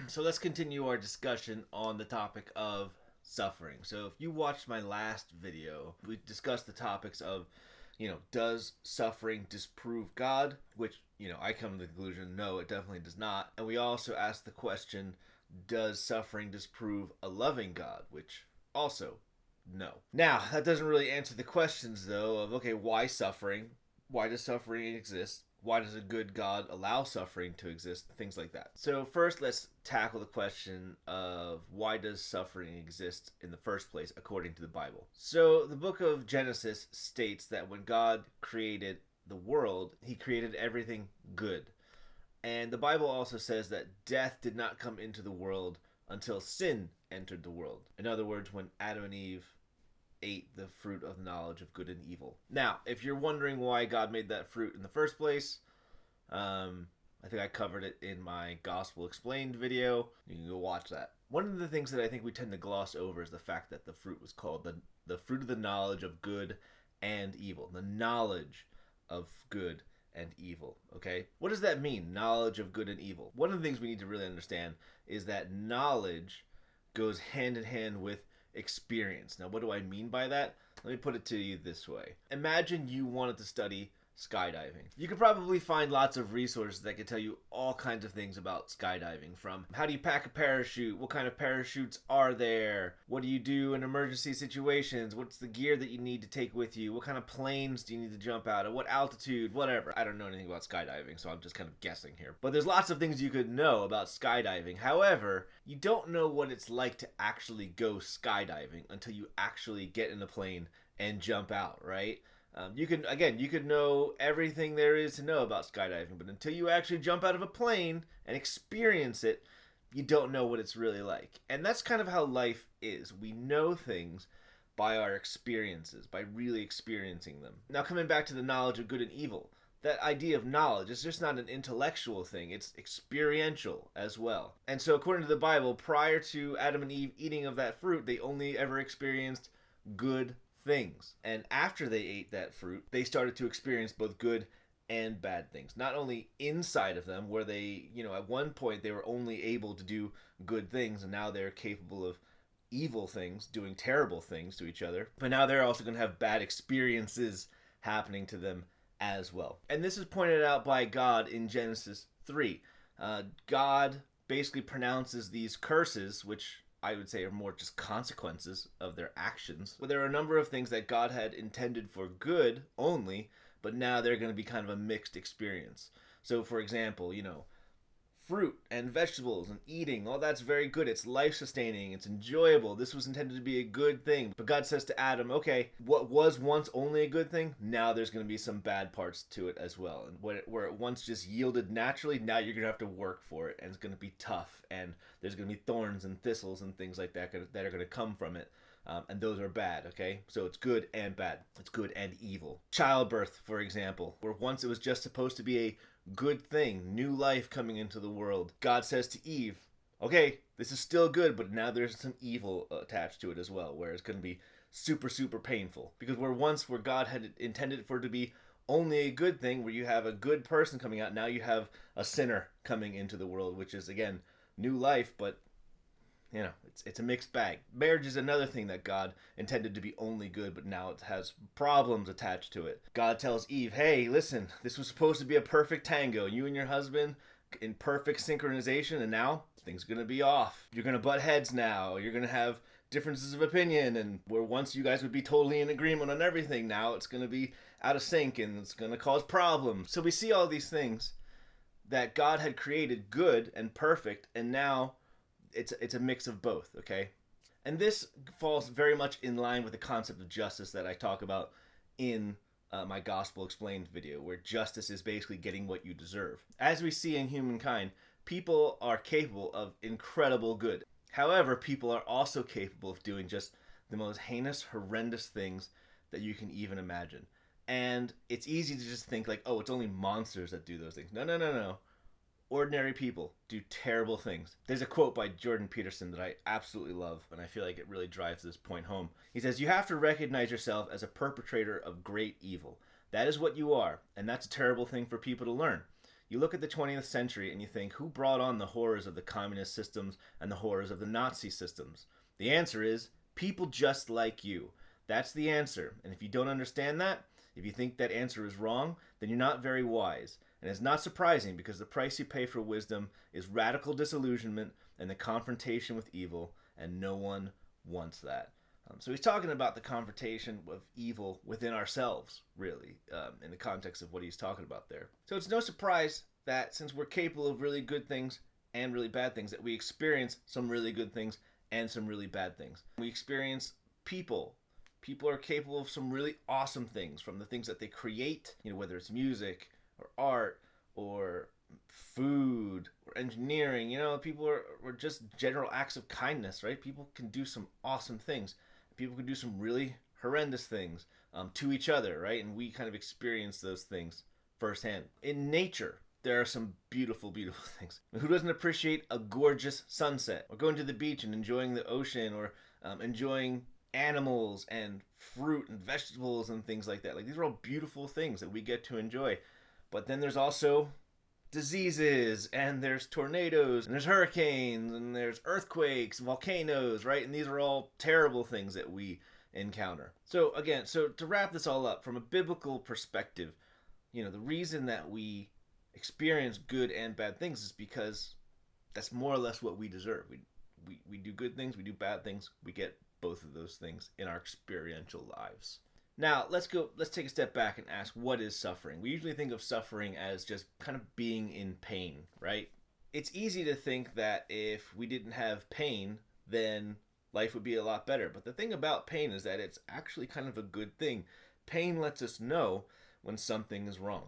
So let's continue our discussion on the topic of suffering. So if you watched my last video, we discussed the topics of, does suffering disprove God? Which, I come to the conclusion, no, it definitely does not. And we also asked the question, does suffering disprove a loving God? Which also, no. Now, that doesn't really answer the questions, though, of, okay, why suffering? Why does suffering exist? Why does a good God allow suffering to exist? Things like that. So first, let's tackle the question of why does suffering exist in the first place according to the Bible. So the book of Genesis states that when God created the world, he created everything good. And the Bible also says that death did not come into the world until sin entered the world. In other words, when Adam and Eve ate the fruit of knowledge of good and evil. Now, if you're wondering why God made that fruit in the first place, I think I covered it in my Gospel Explained video. You can go watch that. One of the things that I think we tend to gloss over is the fact that the fruit was called the fruit of the knowledge of good and evil. The knowledge of good and evil. Okay? What does that mean? Knowledge of good and evil. One of the things we need to really understand is that knowledge goes hand in hand with experience. Now, what do I mean by that? Let me put it to you this way. Imagine you wanted to study skydiving. You could probably find lots of resources that could tell you all kinds of things about skydiving, from how do you pack a parachute, what kind of parachutes are there, what do you do in emergency situations, what's the gear that you need to take with you, what kind of planes do you need to jump out at, what altitude, whatever. I don't know anything about skydiving, so I'm just kind of guessing here. But there's lots of things you could know about skydiving. However, you don't know what it's like to actually go skydiving until you actually get in a plane and jump out, right? You could know everything there is to know about skydiving, but until you actually jump out of a plane and experience it, you don't know what it's really like. And that's kind of how life is. We know things by our experiences, by really experiencing them. Now, coming back to the knowledge of good and evil, that idea of knowledge is just not an intellectual thing, it's experiential as well. And so, according to the Bible, prior to Adam and Eve eating of that fruit, they only ever experienced good things. And after they ate that fruit, they started to experience both good and bad things. Not only inside of them, where they, at one point they were only able to do good things, and now they're capable of evil things, doing terrible things to each other, but now they're also going to have bad experiences happening to them as well. And this is pointed out by God in Genesis 3. God basically pronounces these curses, which I would say are more just consequences of their actions. But there are a number of things that God had intended for good only, but now they're going to be kind of a mixed experience. So, for example, fruit and vegetables and eating, all that's very good. It's life-sustaining. It's enjoyable. This was intended to be a good thing. But God says to Adam, okay, what was once only a good thing, now there's going to be some bad parts to it as well. And where it once just yielded naturally, now you're going to have to work for it. And it's going to be tough. And there's going to be thorns and thistles and things like that that are going to come from it. And those are bad, okay? So it's good and bad. It's good and evil. Childbirth, for example, where once it was just supposed to be a good thing, new life coming into the world. God says to Eve, okay, this is still good, but now there's some evil attached to it as well, where it's going to be super, super painful. Because where God had intended for it to be only a good thing, where you have a good person coming out, now you have a sinner coming into the world, which is, again, new life, but it's a mixed bag. Marriage is another thing that God intended to be only good, but now it has problems attached to it. God tells Eve, hey, listen, this was supposed to be a perfect tango. You and your husband in perfect synchronization, and now things are going to be off. You're going to butt heads now. You're going to have differences of opinion, and where once you guys would be totally in agreement on everything, now it's going to be out of sync, and it's going to cause problems. So we see all these things that God had created good and perfect, and now it's a mix of both, okay? And this falls very much in line with the concept of justice that I talk about in my Gospel Explained video, where justice is basically getting what you deserve. As we see in humankind, people are capable of incredible good. However, people are also capable of doing just the most heinous, horrendous things that you can even imagine. And it's easy to just think like, oh, it's only monsters that do those things. No. Ordinary people do terrible things. There's a quote by Jordan Peterson that I absolutely love, and I feel like it really drives this point home. He says, you have to recognize yourself as a perpetrator of great evil. That is what you are, and that's a terrible thing for people to learn. You look at the 20th century and you think, who brought on the horrors of the communist systems and the horrors of the Nazi systems? The answer is people just like you. That's the answer. And if you don't understand that, if you think that answer is wrong, then you're not very wise. And it's not surprising, because the price you pay for wisdom is radical disillusionment and the confrontation with evil, and no one wants that. So he's talking about the confrontation of evil within ourselves, really, in the context of what he's talking about there. So it's no surprise that since we're capable of really good things and really bad things, that we experience some really good things and some really bad things. We experience people. People are capable of some really awesome things, from the things that they create, whether it's music or art or food or engineering. People are just general acts of kindness, right? People can do some awesome things. People can do some really horrendous things to each other, right? And we kind of experience those things firsthand. In nature, there are some beautiful, beautiful things. Who doesn't appreciate a gorgeous sunset, or going to the beach and enjoying the ocean, or enjoying animals and fruit and vegetables and things like that? Like, these are all beautiful things that we get to enjoy. But then there's also diseases, and there's tornadoes, and there's hurricanes, and there's earthquakes, volcanoes, right? And these are all terrible things that we encounter. So again, to wrap this all up, from a biblical perspective, the reason that we experience good and bad things is because that's more or less what we deserve. We do good things, we do bad things, we get both of those things in our experiential lives. Now, let's take a step back and ask, what is suffering? We usually think of suffering as just kind of being in pain, right? It's easy to think that if we didn't have pain, then life would be a lot better. But the thing about pain is that it's actually kind of a good thing. Pain lets us know when something is wrong.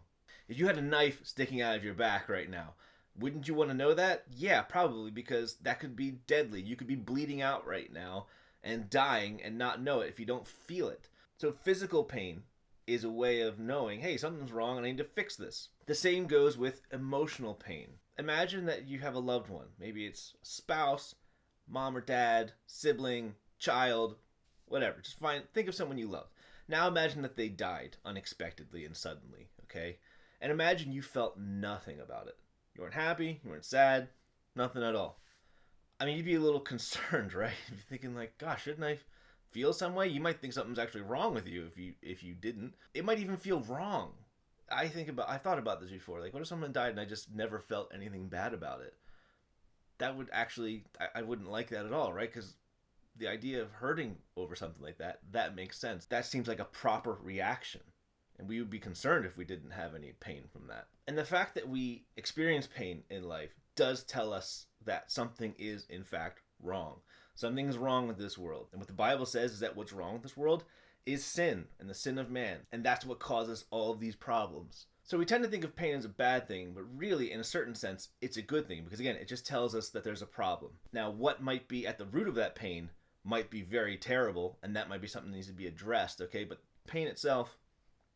If you had a knife sticking out of your back right now, wouldn't you want to know that? Yeah, probably, because that could be deadly. You could be bleeding out right now and dying and not know it if you don't feel it. So physical pain is a way of knowing, hey, something's wrong and I need to fix this. The same goes with emotional pain. Imagine that you have a loved one. Maybe it's a spouse, mom or dad, sibling, child, whatever. Just think of someone you love. Now imagine that they died unexpectedly and suddenly, okay? And imagine you felt nothing about it. You weren't happy, you weren't sad, nothing at all. I mean, you'd be a little concerned, right? You'd be thinking like, gosh, shouldn't I feel some way? You might think something's actually wrong with you if you didn't. It might even feel wrong. I thought about this before. Like, what if someone died and I just never felt anything bad about it? That would actually, I wouldn't like that at all, right? Because the idea of hurting over something like that makes sense. That seems like a proper reaction. And we would be concerned if we didn't have any pain from that. And the fact that we experience pain in life does tell us that something is, in fact, wrong. Something's wrong with this world. And what the Bible says is that what's wrong with this world is sin, and the sin of man. And that's what causes all of these problems. So we tend to think of pain as a bad thing, but really, in a certain sense, it's a good thing. Because again, it just tells us that there's a problem. Now, what might be at the root of that pain might be very terrible, and that might be something that needs to be addressed, okay? But pain itself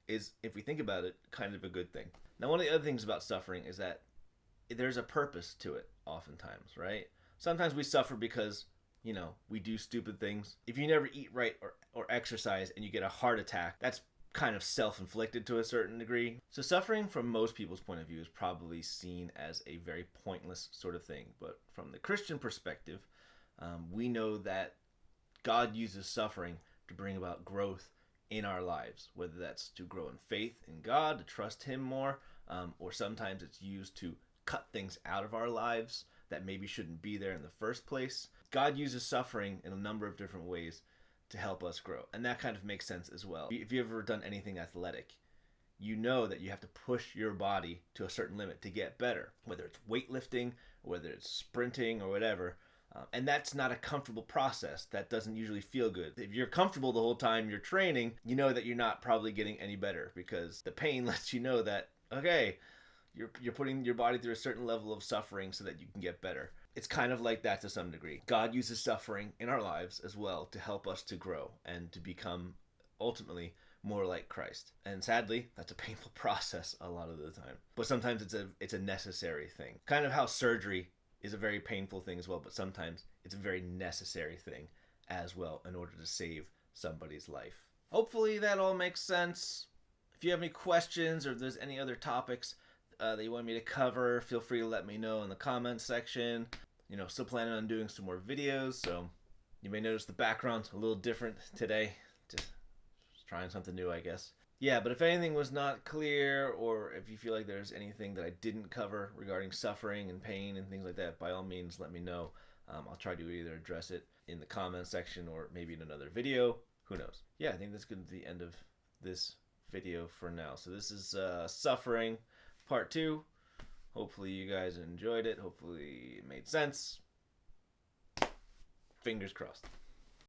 is, if we think about it, kind of a good thing. Now, one of the other things about suffering is that there's a purpose to it, oftentimes, right? Sometimes we suffer because, we do stupid things. If you never eat right or exercise and you get a heart attack, that's kind of self-inflicted to a certain degree. So suffering, from most people's point of view, is probably seen as a very pointless sort of thing. But from the Christian perspective, we know that God uses suffering to bring about growth in our lives, whether that's to grow in faith in God, to trust Him more, or sometimes it's used to cut things out of our lives that maybe shouldn't be there in the first place. God uses suffering in a number of different ways to help us grow, and that kind of makes sense as well. If you've ever done anything athletic, you know that you have to push your body to a certain limit to get better, whether it's weightlifting, whether it's sprinting or whatever. And that's not a comfortable process. That doesn't usually feel good. If you're comfortable the whole time you're training, you know that you're not probably getting any better, because the pain lets you know that, okay, you're putting your body through a certain level of suffering so that you can get better. It's kind of like that to some degree. God uses suffering in our lives as well to help us to grow and to become ultimately more like Christ. And sadly, that's a painful process a lot of the time. But sometimes it's a necessary thing. Kind of how surgery is a very painful thing as well, but sometimes it's a very necessary thing as well in order to save somebody's life. Hopefully that all makes sense. If you have any questions or if there's any other topics that you want me to cover, feel free to let me know in the comments section. Still planning on doing some more videos, so you may notice the background's a little different today. Just trying something new, I guess. Yeah, but if anything was not clear, or if you feel like there's anything that I didn't cover regarding suffering and pain and things like that, by all means, let me know. I'll try to either address it in the comment section or maybe in another video. Who knows? Yeah, I think that's going to be the end of this video for now. So this is Suffering Part 2. Hopefully you guys enjoyed it. Hopefully it made sense. Fingers crossed.